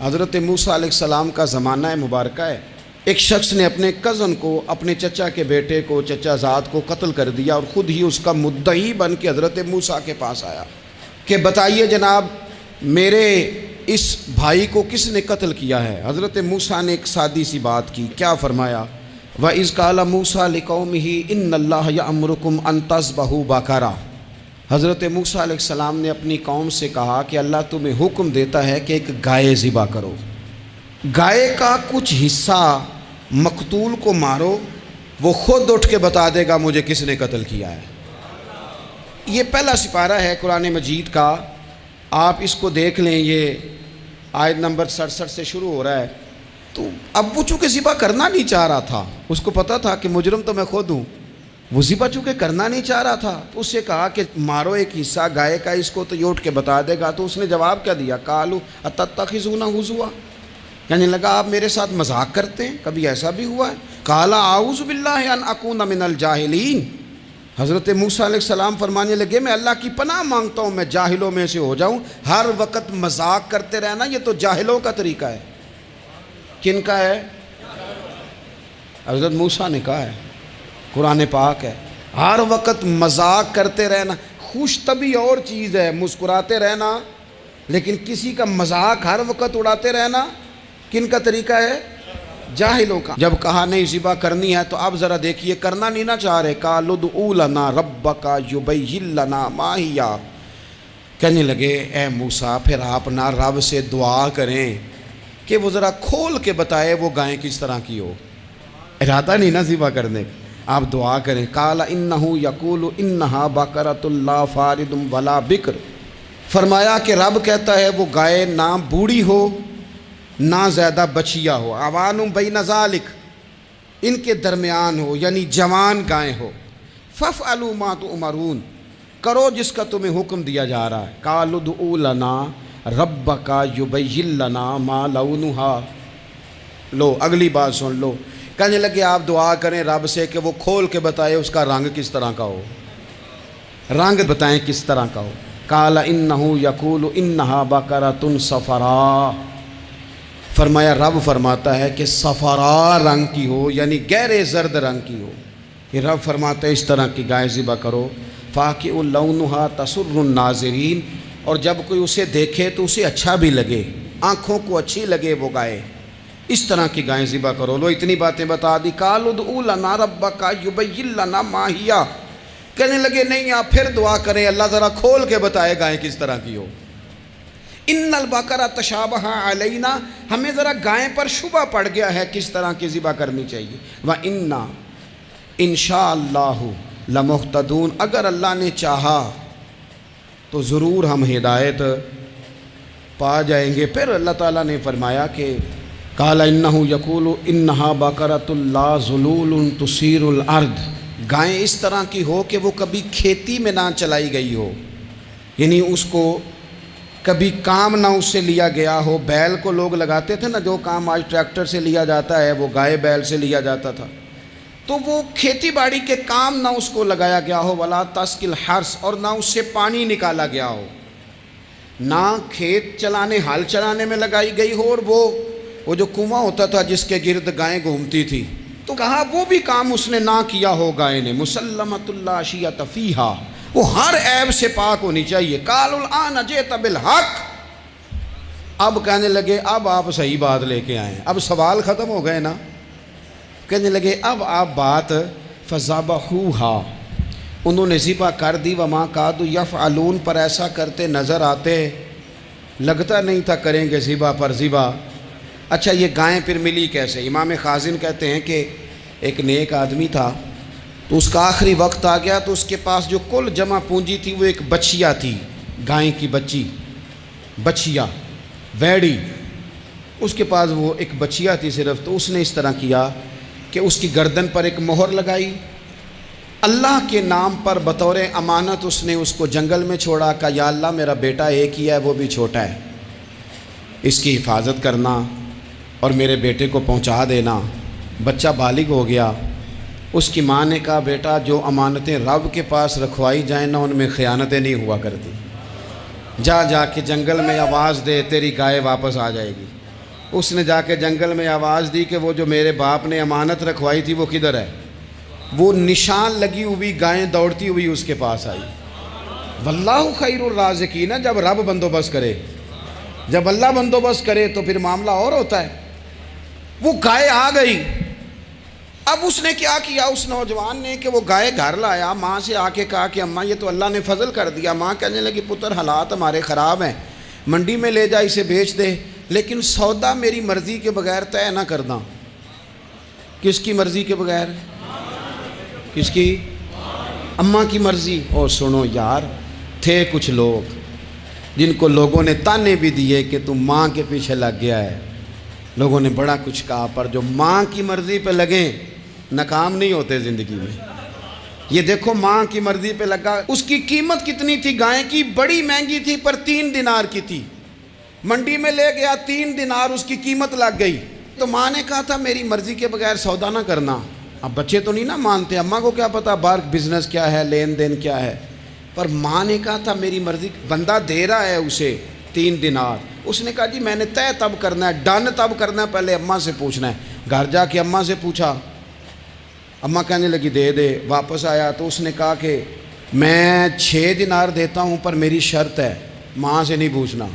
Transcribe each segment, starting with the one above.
حضرت موسیٰ علیہ السلام کا زمانہ مبارکہ ہے. ایک شخص نے اپنے کزن کو، اپنے چچا کے بیٹے کو، چچا زاد کو قتل کر دیا اور خود ہی اس کا مدعی بن کے حضرت موسیٰ کے پاس آیا کہ بتائیے جناب میرے اس بھائی کو کس نے قتل کیا ہے؟ حضرت موسیٰ نے ایک سادی سی بات کی. کیا فرمایا؟ وَإِذْ قَالَ مُوسَىٰ لِقَوْمِهِ إِنَّ اللَّهَ يَأْمُرُكُمْ أَن تَذْبَحُوا بَقَرَةً. حضرت موسیٰ علیہ السلام نے اپنی قوم سے کہا کہ اللہ تمہیں حکم دیتا ہے کہ ایک گائے ذبح کرو. گائے کا کچھ حصہ مقتول کو مارو، وہ خود اٹھ کے بتا دے گا مجھے کس نے قتل کیا ہے. یہ پہلا سپارہ ہے قرآن مجید کا، آپ اس کو دیکھ لیں. یہ آیت نمبر 67 سے شروع ہو رہا ہے. تو اب وہ چونکہ ذبح کرنا نہیں چاہ رہا تھا، اس کو پتا تھا کہ مجرم تو میں خود ہوں، وہ ذبح چونکہ کرنا نہیں چاہ رہا تھا تو اس سے کہا کہ مارو ایک حصہ گائے کا، اس کو تو یہ اٹھ کے بتا دے گا. تو اس نے جواب کیا دیا؟ قالوا اتتخذون ہزوا، کہنے لگا آپ میرے ساتھ مذاق کرتے ہیں، کبھی ایسا بھی ہوا ہے؟ قال اعوذ باللہ ان اکون من الجاہلین. حضرت موسیٰ علیہ السلام فرمانے لگے میں اللہ کی پناہ مانگتا ہوں میں جاہلوں میں سے ہو جاؤں. ہر وقت مذاق کرتے رہنا یہ تو جاہلوں کا طریقہ ہے. کن کا ہے؟ حضرت موسیٰ نے کہا ہے، قرآن پاک ہے. ہر وقت مذاق کرتے رہنا، خوش طبعی اور چیز ہے، مسکراتے رہنا، لیکن کسی کا مذاق ہر وقت اڑاتے رہنا کن کا طریقہ ہے؟ جاہلوں کا. جب کہا نہیں ذبح کرنی ہے تو اب ذرا دیکھیے کرنا نہیں نہ چاہ رہے. قالوا ادع لنا ربک یبین لنا ما ہی، کہنے لگے اے موسیٰ پھر آپ نہ رب سے دعا کریں کہ وہ ذرا کھول کے بتائے وہ گائیں کس طرح کی ہو. ارادہ نہیں نہ ذبح کرنے کا، آپ دعا کریں. قال انہ یقول انہا بقرۃ لا فارض ولا بکر. فرمایا کہ رب کہتا ہے وہ گائے نہ بوڑھی ہو نہ زیادہ بچیا ہو، عوان بین ذالک، ان کے درمیان ہو، یعنی جوان گائے ہو. فافعلوا ما تؤمرون، کرو جس کا تمہیں حکم دیا جا رہا ہے. قالوا ادع لنا ربک یبین لنا ما لونھا. لو اگلی بات سن لو. کہنے لگے آپ دعا کریں رب سے کہ وہ کھول کے بتائے اس کا رنگ کس طرح کا ہو، رنگ بتائیں کس طرح کا ہو. قال انہ یقول انہا بقرۃ صفراء. فرمایا رب فرماتا ہے کہ صفراء رنگ کی ہو، یعنی گہرے زرد رنگ کی ہو. یہ رب فرماتا ہے اس طرح کی گائے ذبح کرو. فاقع لونھا تسر الناظرین، اور جب کوئی اسے دیکھے تو اسے اچھا بھی لگے، آنکھوں کو اچھی لگے وہ گائے، اس طرح کی گائیں ذبح کرو. لو اتنی باتیں بتا دی. قالوا ادع لنا ربک یبین لنا ما ہی، کہنے لگے نہیں آپ پھر دعا کریں اللہ ذرا کھول کے بتائے گائیں کس طرح کی ہو. ان البقرہ تشابہ علینا، ہمیں ذرا گائیں پر شبہ پڑ گیا ہے کس طرح کی ذبح کرنی چاہیے. وَإِنَّا انشاءاللہ لمہتدون، اگر اللہ نے چاہا تو ضرور ہم ہدایت پا جائیں گے. پھر اللہ تعالیٰ نے فرمایا کہ قال انہ یقول انہا بقرۃ لا ذلول تثیر الارض، گائیں اس طرح کی ہو کہ وہ کبھی کھیتی میں نہ چلائی گئی ہو، یعنی اس کو کبھی کام نہ اس سے لیا گیا ہو. بیل کو لوگ لگاتے تھے نا، جو کام آج ٹریکٹر سے لیا جاتا ہے وہ گائے بیل سے لیا جاتا تھا. تو وہ کھیتی باڑی کے کام نہ اس کو لگایا گیا ہو. ولا تسقی الحرث، اور نہ اس سے پانی نکالا گیا ہو، نہ کھیت چلانے ہل چلانے میں لگائی گئی ہو. اور وہ جو کنواں ہوتا تھا جس کے گرد گائیں گھومتی تھی، تو کہا وہ بھی کام اس نے نہ کیا ہو گائے نے. مسلمۃ لا شیۃ فیہا، وہ ہر عیب سے پاک ہونی چاہیے. قالوا الآن جئت بالحق، اب کہنے لگے اب آپ صحیح بات لے کے آئیں، اب سوال ختم ہو گئے نا. کہنے لگے اب آپ بات فذبحوہا، انہوں نے ذبح کر دی. وما کادوا یفعلون، پر ایسا کرتے نظر آتے، لگتا نہیں تھا کریں گے ذبح پر ذبح. اچھا یہ گائیں پھر ملی کیسے؟ امام خازن کہتے ہیں کہ ایک نیک آدمی تھا، تو اس کا آخری وقت آ گیا تو اس کے پاس جو کل جمع پونجی تھی وہ ایک بچیا تھی، گائیں کی بچی، بچیا ویڑی، اس کے پاس وہ ایک بچیا تھی صرف. تو اس نے اس طرح کیا کہ اس کی گردن پر ایک مہر لگائی، اللہ کے نام پر بطور امانت اس نے اس کو جنگل میں چھوڑا. کہا یا اللہ میرا بیٹا ایک ہی ہے، وہ بھی چھوٹا ہے، اس کی حفاظت کرنا اور میرے بیٹے کو پہنچا دینا. بچہ بالغ ہو گیا. اس کی ماں نے کہا بیٹا جو امانتیں رب کے پاس رکھوائی جائیں نا ان میں خیانتیں نہیں ہوا کرتی، جا کے جنگل میں آواز دے تیری گائے واپس آ جائے گی. اس نے جا کے جنگل میں آواز دی کہ وہ جو میرے باپ نے امانت رکھوائی تھی وہ کدھر ہے؟ وہ نشان لگی ہوئی گائیں دوڑتی ہوئی اس کے پاس آئی۔ واللہ خیر الرازقین، جب رب بندوبست کرے، جب اللہ بندوبست کرے تو پھر معاملہ اور ہوتا ہے۔ وہ گائے آ گئی۔ اب اس نے کیا کیا اس نوجوان نے کہ وہ گائے گھر لایا، ماں سے آ کے کہا کہ اماں یہ تو اللہ نے فضل کر دیا۔ ماں کہنے لگی پتر حالات ہمارے خراب ہیں، منڈی میں لے جا اسے بیچ دے، لیکن سودا میری مرضی کے بغیر طے نہ کرنا۔ کس کی مرضی کے بغیر؟ کس کی؟ اماں کی مرضی۔ اور سنو یار، تھے کچھ لوگ جن کو لوگوں نے تانے بھی دیے کہ تم ماں کے پیچھے لگ گیا ہے، لوگوں نے بڑا کچھ کہا، پر جو ماں کی مرضی پہ لگیں ناکام نہیں ہوتے زندگی میں۔ یہ دیکھو ماں کی مرضی پہ لگا۔ اس کی قیمت کتنی تھی گائے کی؟ بڑی مہنگی تھی، پر 3 دینار کی تھی۔ منڈی میں لے گیا، 3 دینار اس کی قیمت لگ گئی۔ تو ماں نے کہا تھا میری مرضی کے بغیر سودا نہ کرنا۔ اب بچے تو نہیں نا مانتے، اماں کو کیا پتا باہر بزنس کیا ہے، لین دین کیا ہے، پر ماں نے کہا تھا میری مرضی۔ بندہ دے رہا ہے اسے 3 دینار، اس نے کہا جی میں نے طے تب کرنا ہے، ڈن تب کرنا ہے، پہلے اماں سے پوچھنا ہے۔ گھر جا کے اماں سے پوچھا، اماں کہنے لگی دے دے۔ واپس آیا تو اس نے کہا کہ میں 6 دینار دیتا ہوں پر میری شرط ہے، ماں سے نہیں پوچھنا۔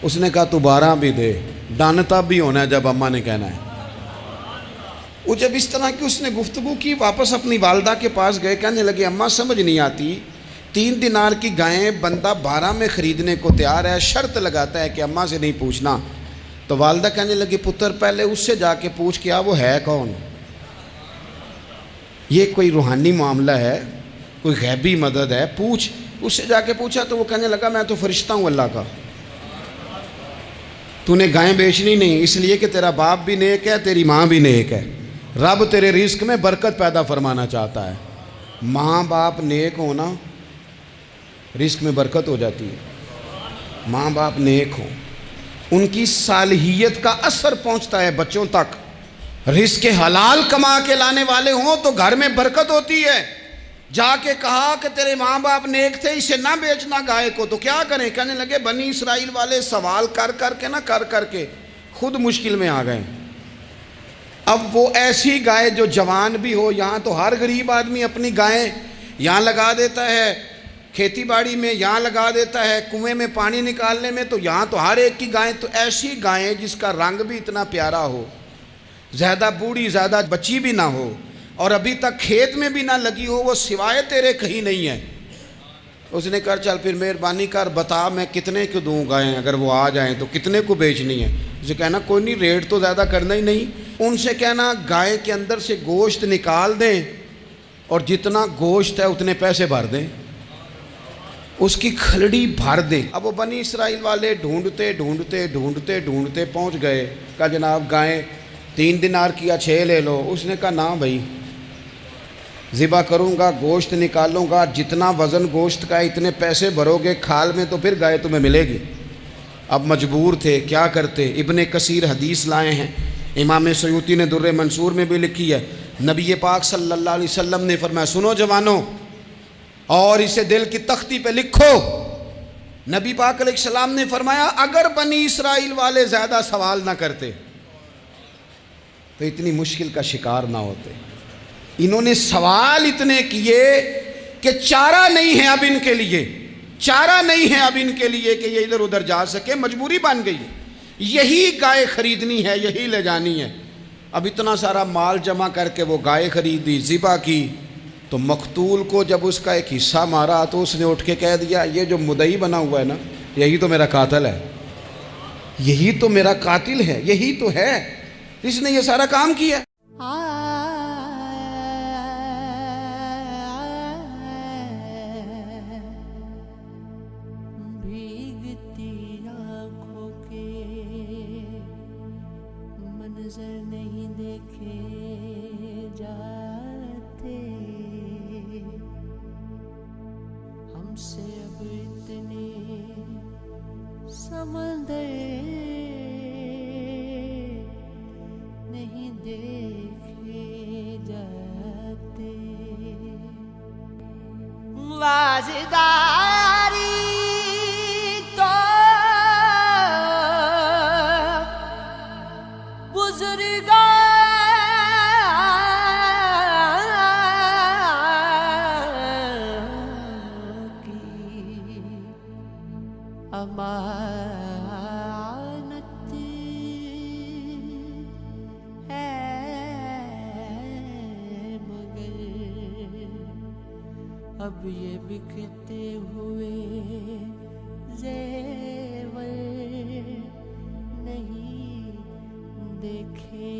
اس نے کہا تو 12 بھی دے، ڈن تب بھی ہونا ہے جب اماں نے کہنا ہے۔ وہ جب اس طرح کی اس نے گفتگو کی، واپس اپنی والدہ کے پاس گئے، کہنے لگے اماں سمجھ نہیں آتی، 3 دینار کی گائیں بندہ 12 میں خریدنے کو تیار ہے، شرط لگاتا ہے کہ اماں سے نہیں پوچھنا۔ تو والدہ کہنے لگی پتر پہلے اس سے جا کے پوچھ کیا وہ ہے کون؟ یہ کوئی روحانی معاملہ ہے، کوئی غیبی مدد ہے، پوچھ۔ اس سے جا کے پوچھا تو وہ کہنے لگا میں تو فرشتہ ہوں اللہ کا، تو نے گائیں بیچنی نہیں، اس لیے کہ تیرا باپ بھی نیک ہے، تیری ماں بھی نیک ہے، رب تیرے رزق میں برکت پیدا فرمانا چاہتا ہے۔ ماں باپ نیک ہونا رزق میں برکت ہو جاتی ہے۔ ماں باپ نیک ہوں، ان کی صالحیت کا اثر پہنچتا ہے بچوں تک۔ رزق حلال کما کے لانے والے ہوں تو گھر میں برکت ہوتی ہے۔ جا کے کہا کہ تیرے ماں باپ نیک تھے، اسے نہ بیچنا گائے کو، تو کیا کریں؟ کہنے لگے بنی اسرائیل والے سوال کر کے خود مشکل میں آ گئے۔ اب وہ ایسی گائے جو جوان بھی ہو، یہاں تو ہر غریب آدمی اپنی گائیں یہاں لگا دیتا ہے، کھیتی باڑی میں یہاں لگا دیتا ہے، کنویں میں پانی نکالنے میں تو یہاں تو ہر ایک کی گائیں، تو ایسی گائیں جس کا رنگ بھی اتنا پیارا ہو، زیادہ بوڑھی زیادہ بچی بھی نہ ہو، اور ابھی تک کھیت میں بھی نہ لگی ہو، وہ سوائے تیرے کہیں نہیں ہے۔ اس نے کہا چل پھر مہربانی کر بتا میں کتنے کو دوں گائیں، اگر وہ آ جائیں تو کتنے کو بیچنی ہے؟ اسے کہنا کوئی نہیں، ریٹ تو زیادہ کرنا ہی نہیں۔ ان سے کہنا گائے کے اندر سے گوشت نکال دیں اور جتنا گوشت ہے اتنے پیسے بھر دیں، اس کی کھلڑی بھر دیں۔ اب وہ بنی اسرائیل والے ڈھونڈتے پہنچ گئے، کہا جناب گائیں 3 دینار کیا 6 لے لو۔ اس نے کہا نہ بھائی، ذبح کروں گا، گوشت نکالوں گا، جتنا وزن گوشت کا اتنے پیسے بھرو گے کھال میں تو پھر گائے تمہیں ملے گی۔ اب مجبور تھے، کیا کرتے؟ ابن کثیر حدیث لائے ہیں، امام سیوطی نے در منصور میں بھی لکھی ہے، نبی پاک صلی اللہ علیہ وسلم نے فرمایا سنو جوانوں، اور اسے دل کی تختی پہ لکھو، نبی پاک علیہ السلام نے فرمایا اگر بنی اسرائیل والے زیادہ سوال نہ کرتے تو اتنی مشکل کا شکار نہ ہوتے۔ انہوں نے سوال اتنے کیے کہ چارہ نہیں ہے اب ان کے لیے، چارہ نہیں ہے اب ان کے لیے کہ یہ ادھر ادھر جا سکے، مجبوری بن گئی، یہی گائے خریدنی ہے، یہی لے جانی ہے۔ اب اتنا سارا مال جمع کر کے وہ گائے خریدی، ذبح کی، تو مقتول کو جب اس کا ایک حصہ مارا تو اس نے اٹھ کے کہہ دیا یہ جو مدعی بنا ہوا ہے نا، یہی تو میرا قاتل ہے، یہی تو میرا قاتل ہے، یہی تو ہے جس نے یہ سارا کام کیا۔ منظر نہیں دیکھے جاتے، ہم سے اب اتنے سمندر نہیں دیکھے جاتے، وازداری تو بزرگوں کی امانت ہے، مگر اب یہ بکتے ہوئے زیور نہیں دیکھے